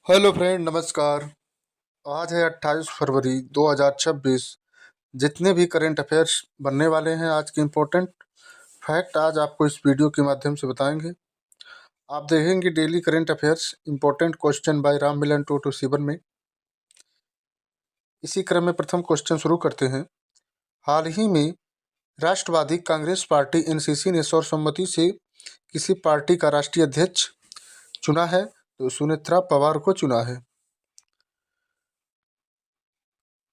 Hello friend, नमस्कार। आज है 28 फरवरी 2026। जितने भी करंट अफेयर्स बनने वाले हैं, आज के इम्पोर्टेंट फैक्ट आज आपको इस वीडियो के माध्यम से बताएंगे। आप देखेंगे daily current affairs important question by Ram Milan 227 में। इसी क्रम में प्रथम क्वेश्चन शुरू करते हैं। हाल ही में राष्ट्रवादी कांग्रेस पार्टी एनसीसी ने सर्वसम्मति से किसी पार्टी का राष्ट्रीय अध्यक्ष चुना है? तो सुनेत्रा पवार को चुना है।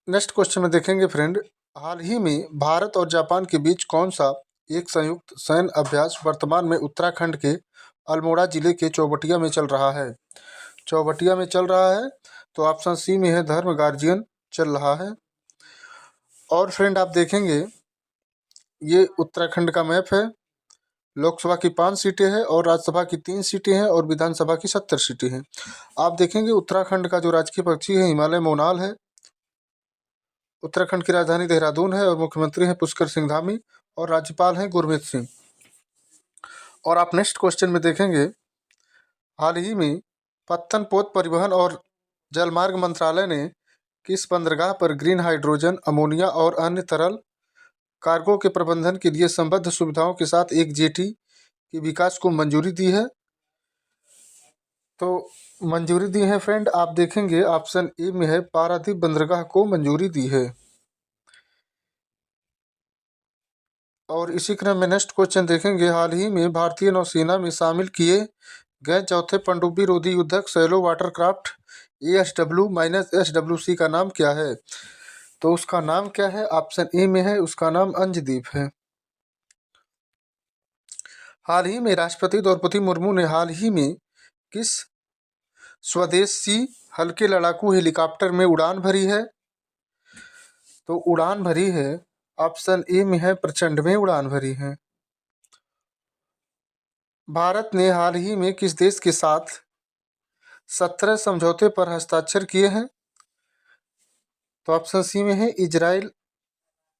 नेक्स्ट क्वेश्चन में देखेंगे फ्रेंड, हाल ही में भारत और जापान के बीच कौन सा एक संयुक्त सैन्य अभ्यास वर्तमान में उत्तराखंड के अल्मोड़ा जिले के चौबटिया में चल रहा है? चौबटिया में चल रहा है, तो ऑप्शन सी में है धर्म गार्जियन चल रहा है। और फ्रेंड आप देखेंगे ये उत्तराखंड का मैप है। लोकसभा की 5 सीटें हैं और राज्यसभा की 3 सीटें हैं और विधानसभा की 70 सीटें हैं। आप देखेंगे उत्तराखंड का जो राजकीय पक्षी है हिमालय मोनाल है। उत्तराखंड की राजधानी देहरादून है और मुख्यमंत्री हैं पुष्कर सिंह धामी और राज्यपाल हैं गुरमीत सिंह। और आप नेक्स्ट क्वेश्चन में देखेंगे, हाल ही में पत्तन पोत परिवहन और जलमार्ग मंत्रालय ने किस बंदरगाह पर ग्रीन हाइड्रोजन, अमोनिया और अन्य तरल कार्गो के प्रबंधन के लिए संबद्ध सुविधाओं के साथ एक जेटी के विकास को मंजूरी दी है? तो मंजूरी दी है फ्रेंड, आप देखेंगे ऑप्शन ए में है पारादीप बंदरगाह को मंजूरी दी है। और इसी क्रम में नेक्स्ट क्वेश्चन देखेंगे, हाल ही में भारतीय नौसेना में शामिल किए गए चौथे पनडुब्बी रोधी युद्धक सैलो वाटरक्राफ्ट ASW-SWC का नाम क्या है? तो उसका नाम क्या है? ऑप्शन ए में है उसका नाम अंजदीप है। हाल ही में राष्ट्रपति द्रौपदी मुर्मू ने हाल ही में किस स्वदेशी हल्के लड़ाकू हेलीकॉप्टर में उड़ान भरी है? तो उड़ान भरी है, ऑप्शन ए में है प्रचंड में उड़ान भरी है। भारत ने हाल ही में किस देश के साथ 17 समझौते पर हस्ताक्षर किए हैं? तो ऑप्शन सी में है इजराइल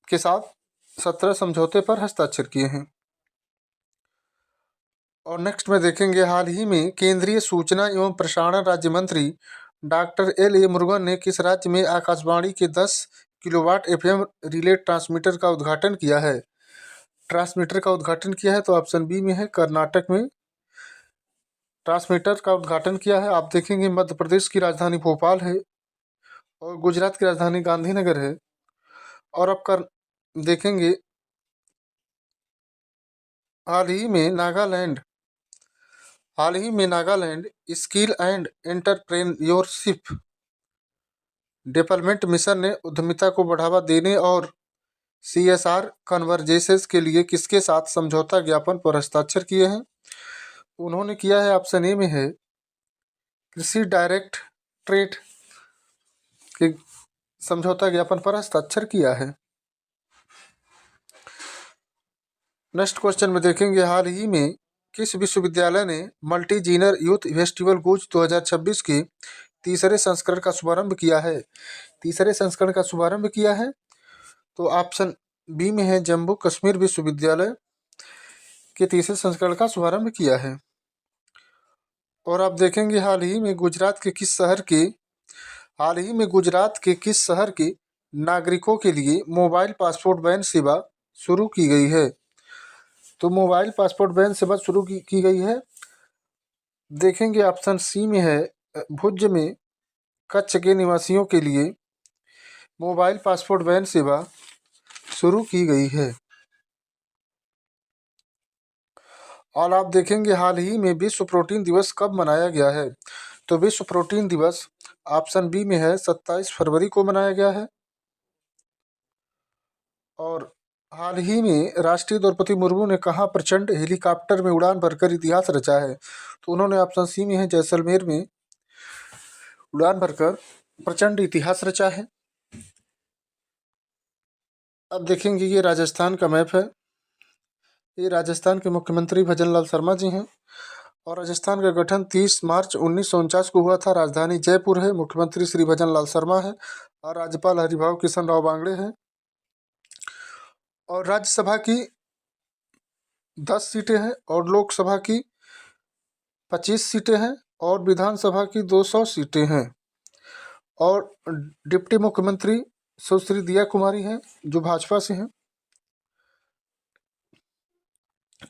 के साथ 17 समझौते पर हस्ताक्षर किए हैं। और नेक्स्ट में देखेंगे, हाल ही में केंद्रीय सूचना एवं प्रसारण राज्य मंत्री डॉक्टर LA मुरुगन ने किस राज्य में आकाशवाणी के 10 किलोवाट FM रिले ट्रांसमीटर का उद्घाटन किया है? ट्रांसमीटर का उद्घाटन किया है, तो ऑप्शन बी में है कर्नाटक में ट्रांसमीटर का उद्घाटन किया है। आप देखेंगे मध्य प्रदेश की राजधानी भोपाल है और गुजरात की राजधानी गांधीनगर है। और अब कर देखेंगे, हाल ही में Nagaland skill and entrepreneurship development mission ने उद्यमिता को बढ़ावा देने और CSR कन्वर्जेंसेस के लिए किसके साथ समझौता ज्ञापन पर हस्ताक्षर किए हैं? उन्होंने किया है, ऑप्शन ए में है कृषि डायरेक्ट ट्रेड के समझौता ज्ञापन पर हस्ताक्षर किया है। नेक्स्ट क्वेश्चन में देखेंगे, हाल ही में किस विश्वविद्यालय ने मल्टी जीनर यूथ फेस्टिवल कूच 2026 के तीसरे संस्करण का शुभारंभ किया है? तीसरे संस्करण का शुभारंभ किया है, तो ऑप्शन बी में है जम्मू कश्मीर विश्वविद्यालय के तीसरे संस्करण का शुभारंभ किया है। और आप देखेंगे, हाल ही में गुजरात के किस शहर के नागरिकों के लिए मोबाइल पासपोर्ट वैन सेवा शुरू की गई है? तो मोबाइल पासपोर्ट वैन सेवा शुरू की गई है। देखेंगे ऑप्शन सी में है भुज में कच्छ के निवासियों के लिए मोबाइल पासपोर्ट वैन सेवा शुरू की गई है। और आप देखेंगे, हाल ही में विश्व प्रोटीन दिवस कब मनाया गया है? तो विश्व प्रोटीन दिवस ऑप्शन बी में है 27 फरवरी को मनाया गया है। और हाल ही में राष्ट्रीय द्रौपदी मुर्मू ने कहा प्रचंड हेलीकॉप्टर में उड़ान भरकर इतिहास रचा है? तो उन्होंने ऑप्शन सी में है जैसलमेर में उड़ान भरकर प्रचंड इतिहास रचा है। अब देखेंगे ये राजस्थान का मैप है। ये राजस्थान के मुख्यमंत्री भजनलाल शर्मा जी हैं। और राजस्थान का गठन 30 मार्च 1949 को हुआ था। राजधानी जयपुर है। मुख्यमंत्री श्री भजनलाल शर्मा है और राज्यपाल हरिभाऊ किशन राव बांगड़े हैं। और राज्यसभा की 10 सीटें हैं और लोकसभा की 25 सीटें हैं। और विधानसभा की 200 सीटें हैं। और डिप्टी मुख्यमंत्री सुश्री दिया कुमारी हैं जो भाजपा से हैं।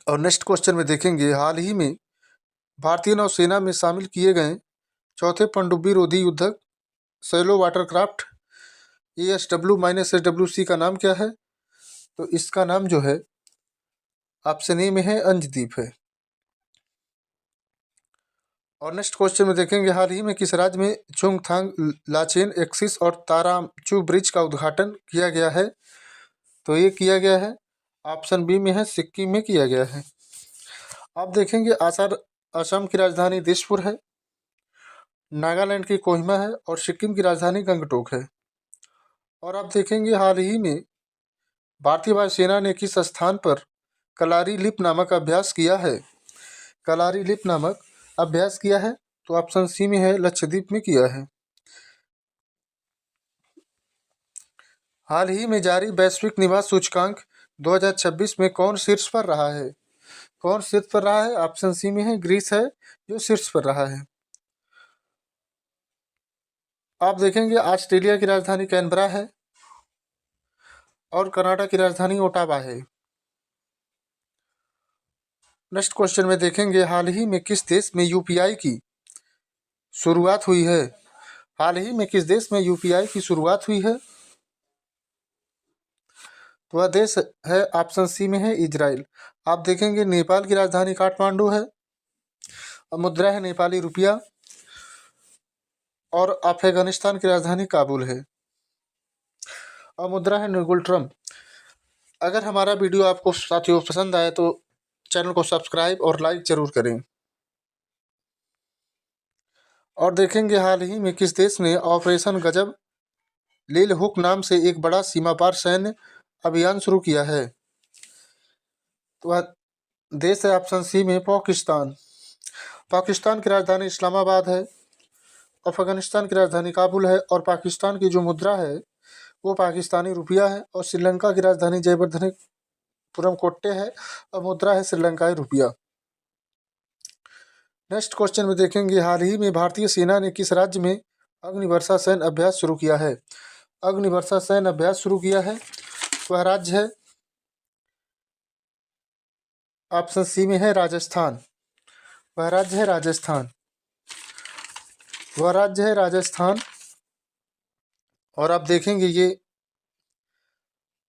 और नेक्स्ट क्वेश्चन में देखेंगे, हाल ही में भारतीय नौसेना में शामिल किए गए चौथे पनडुब्बी रोधी युद्धक सैलो वाटरक्राफ्ट ASW-SWC का नाम क्या है? तो इसका नाम जो है ऑप्शन ए में है अंजदीप है। और नेक्स्ट क्वेश्चन में देखेंगे, हाल ही में किस राज्य में चुंगथांग लाचेन एक्सिस और तारामचू ब्रिज का उद्घाटन किया गया है? तो ये किया गया है ऑप्शन बी में है सिक्किम में किया गया है। आप देखेंगे असम की राजधानी दिसपुर है, नागालैंड की कोहिमा है और सिक्किम की राजधानी गंगटोक है। और आप देखेंगे हाल ही में भारतीय वायुसेना ने किस स्थान पर कलारी लिप नामक अभ्यास किया है? कलारी लिप नामक अभ्यास किया है तो ऑप्शन सी में है लक्षद्वीप में किया है। हाल ही में जारी वैश्विक निवास सूचकांक 2026 में कौन शीर्ष पर रहा है? कौन शीर्ष पर रहा है? ऑप्शन सी में है ग्रीस है जो शीर्ष पर रहा है। आप देखेंगे ऑस्ट्रेलिया की राजधानी कैनबरा है और कनाडा की राजधानी ओटावा है। नेक्स्ट क्वेश्चन में देखेंगे, हाल ही में किस देश में यूपीआई की शुरुआत हुई है? हाल ही में किस देश में यूपीआई की शुरुआत हुई है? तो वह देश है ऑप्शन सी में है इजराइल। आप देखेंगे नेपाल की राजधानी काठमांडू है और मुद्रा है नेपाली रुपया और अफगानिस्तान की राजधानी काबुल है और मुद्रा है निर्गुल ट्रम्प। अगर हमारा वीडियो आपको साथियों पसंद आए तो चैनल को सब्सक्राइब और लाइक जरूर करें। और देखेंगे हाल ही में किस देश ने ऑपरेशन गजब लील हुक नाम से एक बड़ा सीमा पार सैन्य अभियान शुरू किया है? तो वह देश है ऑप्शन सी में पाकिस्तान। पाकिस्तान की राजधानी इस्लामाबाद है, अफगानिस्तान की राजधानी काबुल है और पाकिस्तान की जो मुद्रा है वो पाकिस्तानी रुपया है और श्रीलंका की राजधानी जयवर्धनेपुरम कोट्टे है और मुद्रा है श्रीलंकाई रुपया। नेक्स्ट क्वेश्चन में देखेंगे, हाल ही में भारतीय सेना ने किस राज्य में अग्निवर्षा सैन्य अभ्यास शुरू किया है? अग्निवर्षा सैन्य अभ्यास शुरू किया है वह राज्य है ऑप्शन सी में है राजस्थान। वह राज्य है राजस्थान। वह राज्य है राजस्थान। और आप देखेंगे ये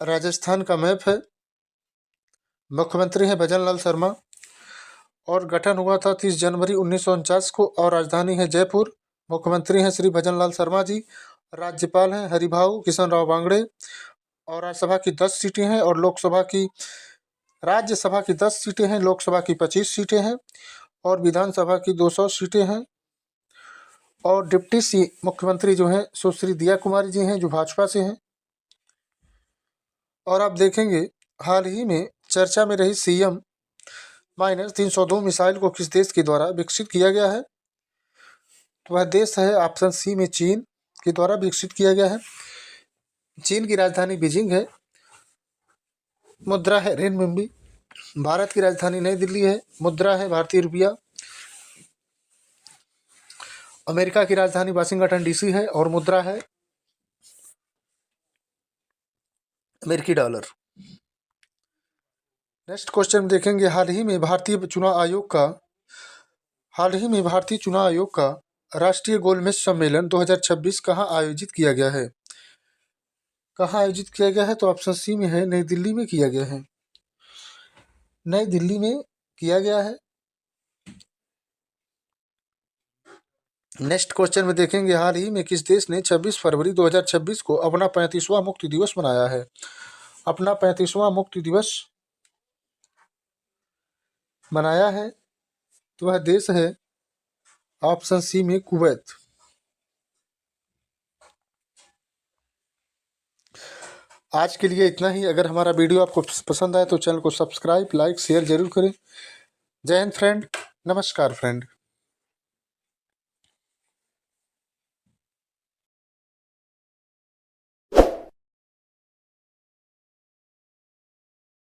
राजस्थान का मैप है। मुख्यमंत्री हैं भजन लाल शर्मा और गठन हुआ था 30 जनवरी 1949 को और राजधानी है जयपुर। मुख्यमंत्री हैं श्री भजन लाल शर्मा जी। राज्यपाल हैं हरिभाऊ किशन राव बांगड़े और राज्यसभा की 10 सीटें हैं और राज्यसभा की 10 सीटें हैं, लोकसभा की 25 सीटें हैं और विधानसभा की 200 सीटें हैं। और डिप्टी मुख्यमंत्री जो हैं सुश्री दिया कुमारी जी हैं जो भाजपा से हैं। और आप देखेंगे हाल ही में चर्चा में रही CM-302 मिसाइल को किस देश के द्वारा विकसित किया गया है? तो वह देश है ऑप्शन सी में चीन के द्वारा विकसित किया गया है। चीन की राजधानी बीजिंग है, मुद्रा है रेनमिंबी। भारत की राजधानी नई दिल्ली है, मुद्रा है भारतीय रुपया। अमेरिका की राजधानी वाशिंगटन DC है और मुद्रा है अमेरिकी डॉलर। नेक्स्ट क्वेश्चन देखेंगे, हाल ही में भारतीय चुनाव आयोग का राष्ट्रीय गोलमेज सम्मेलन 2026 कहाँ आयोजित किया गया है? कहाँ आयोजित किया गया है? तो ऑप्शन सी में है नई दिल्ली में किया गया है। नई दिल्ली में किया गया है। नेक्स्ट क्वेश्चन में देखेंगे, हाल ही में किस देश ने 26 फरवरी 2026 को अपना 35वां मुक्ति दिवस मनाया है? अपना 35वां मुक्ति दिवस मनाया है तो वह देश है ऑप्शन सी में कुवैत। आज के लिए इतना ही। अगर हमारा वीडियो आपको पसंद आए तो चैनल को सब्सक्राइब लाइक शेयर जरूर करें। जय हिंद फ्रेंड, नमस्कार फ्रेंड।